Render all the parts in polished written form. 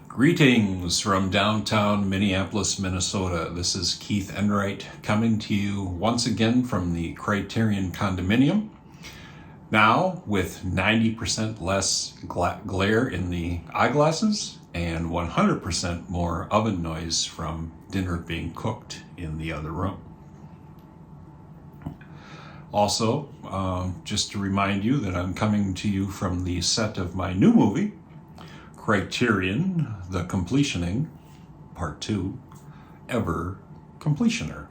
Greetings from downtown Minneapolis, Minnesota. This is Keith Enright coming to you once again from the Criterion condominium. Now with 90% less glare in the eyeglasses and 100% more oven noise from dinner being cooked in the other room. Also, just to remind you that I'm coming to you from the set of my new movie, Criterion, The Completioning, Part 2, Ever Completioner.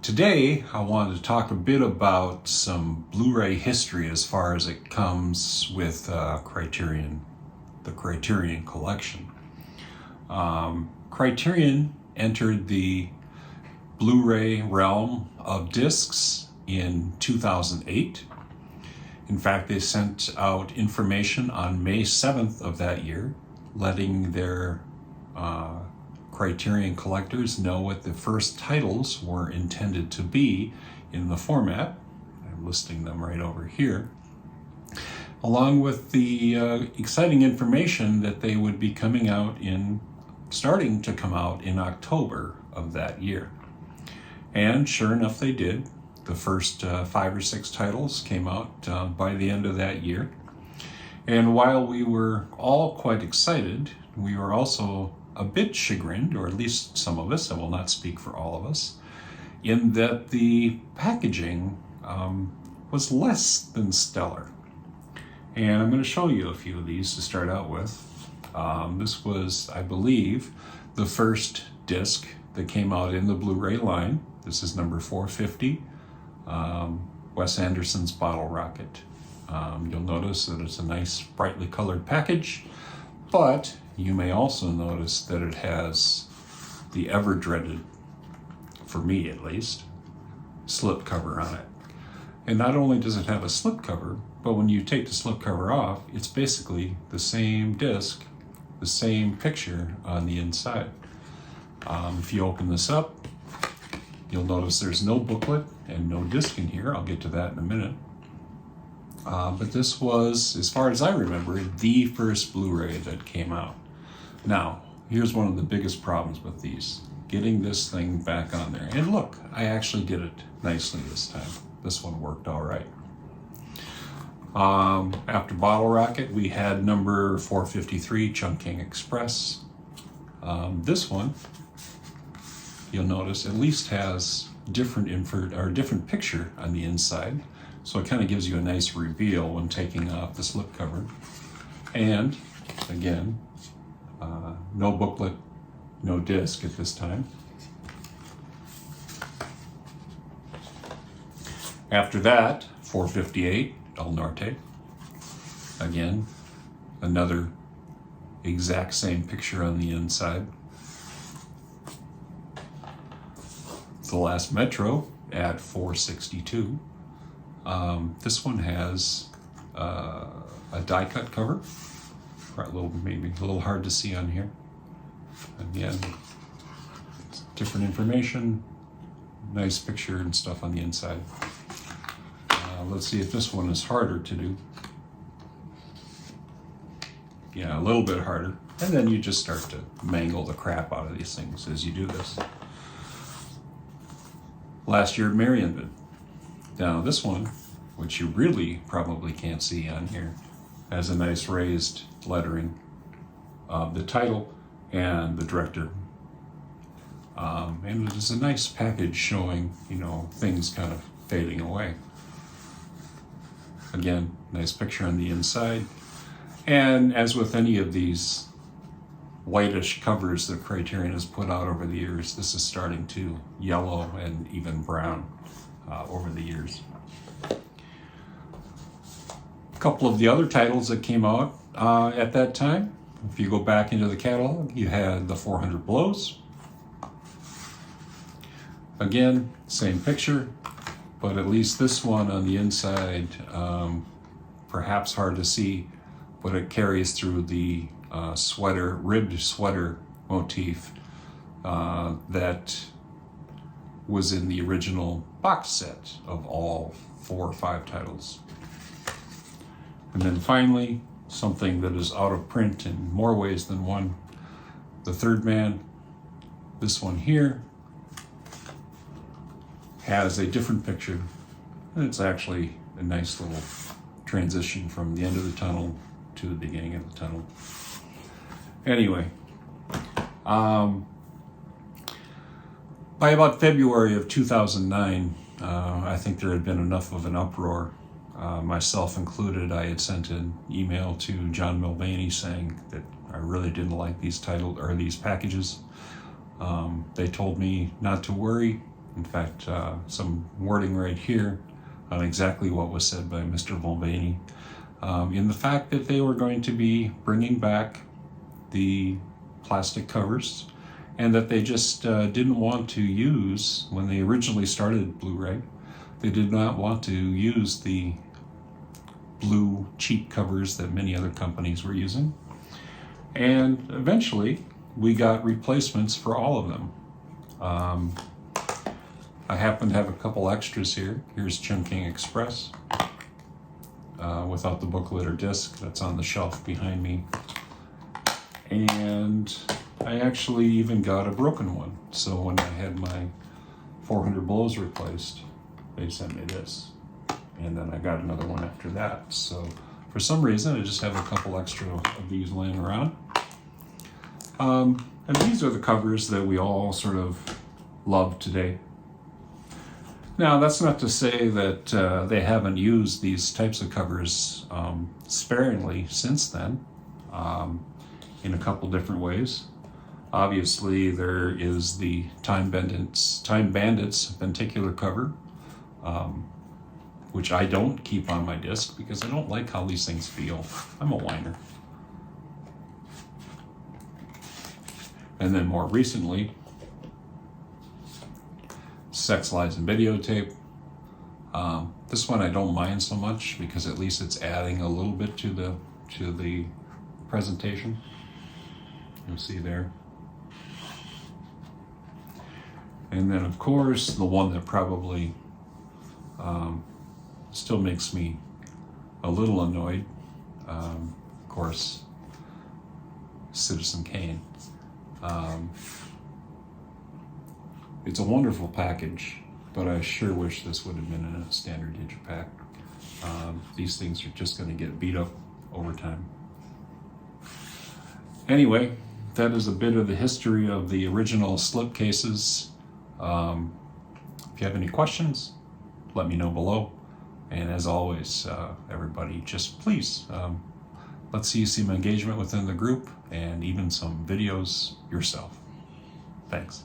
Today, I wanted to talk a bit about some Blu-ray history as far as it comes with Criterion, the Criterion collection. Criterion entered the Blu-ray realm of discs in 2008. In fact, they sent out information on May 7th of that year, letting their Criterion collectors know what the first titles were intended to be in the format. I'm listing them right over here, along with the exciting information that they would be starting to come out in October of that year. And sure enough, they did. The first 5 or 6 titles came out by the end of that year. And while we were all quite excited, we were also a bit chagrined, or at least some of us, I will not speak for all of us, in that the packaging was less than stellar. And I'm going to show you a few of these to start out with. This was, I believe, the first disc that came out in the Blu-ray line. This is number 450. Wes Anderson's Bottle Rocket. You'll notice that it's a nice brightly colored package, but you may also notice that it has the ever dreaded, for me at least, slip cover on it. And not only does it have a slip cover, but when you take the slip cover off, it's basically the same disc, the same picture on the inside. If you open this up, you'll notice there's no booklet and no disc in here. I'll get to that in a minute. But this was, as far as I remember, the first Blu-ray that came out. Now, here's one of the biggest problems with these. Getting this thing back on there. And look, I actually did it nicely this time. This one worked all right. After Bottle Rocket, we had number 453, Chungking Express. This one, you'll notice, at least has different picture on the inside, so it kind of gives you a nice reveal when taking off the slip cover. And again, no booklet, no disc at this time. After that, 458, El Norte. Again, another exact same picture on the inside. The Last Metro at 462. This one has a die cut cover. Maybe a little hard to see on here. Again, different information, nice picture and stuff on the inside. Let's see if this one is harder to do. Yeah, a little bit harder. And then you just start to mangle the crap out of these things as you do this. Last Year at Marionville. Now this one, which you really probably can't see on here, has a nice raised lettering of the title and the director. And it is a nice package showing, things kind of fading away. Again, nice picture on the inside. And as with any of these whitish covers that Criterion has put out over the years. This is starting to yellow and even brown over the years. A couple of the other titles that came out at that time, if you go back into the catalog, you had the 400 Blows. Again, same picture, but at least this one on the inside, perhaps hard to see, but it carries through the ribbed sweater motif that was in the original box set of all 4 or 5 titles. And then finally, something that is out of print in more ways than one, The Third Man. This one here has a different picture, and it's actually a nice little transition from the end of the tunnel to the beginning of the tunnel. Anyway, by about February of 2009, I think there had been enough of an uproar, myself included. I had sent an email to John Mulvaney saying that I really didn't like these these packages. They told me not to worry. In fact, some wording right here on exactly what was said by Mr. Mulvaney, in the fact that they were going to be bringing back the plastic covers, and that they just didn't want to use, when they originally started Bluray, they did not want to use the blue cheap covers that many other companies were using. And eventually we got replacements for all of them. I happen to have a couple extras here. Here's Chungking Express without the booklet or disc. That's on the shelf behind me. And I actually even got a broken one. So when I had my 400 Blows replaced, they sent me this. And then I got another one after that. So for some reason, I just have a couple extra of these laying around. And these are the covers that we all sort of love today. Now, that's not to say that they haven't used these types of covers sparingly since then, in a couple different ways. Obviously, there is the Time Bandits Venticular cover, which I don't keep on my disc because I don't like how these things feel. I'm a whiner. And then more recently, Sex, Lies, and Videotape. This one I don't mind so much because at least it's adding a little bit to the presentation. You'll see there. And then of course the one that probably still makes me a little annoyed, of course, Citizen Kane. It's a wonderful package, but I sure wish this would have been in a standard digipack. These things are just going to get beat up over time. Anyway, that is a bit of the history of the original slipcases. If you have any questions, let me know below. And as always, everybody, just please, let's see some engagement within the group and even some videos yourself. Thanks.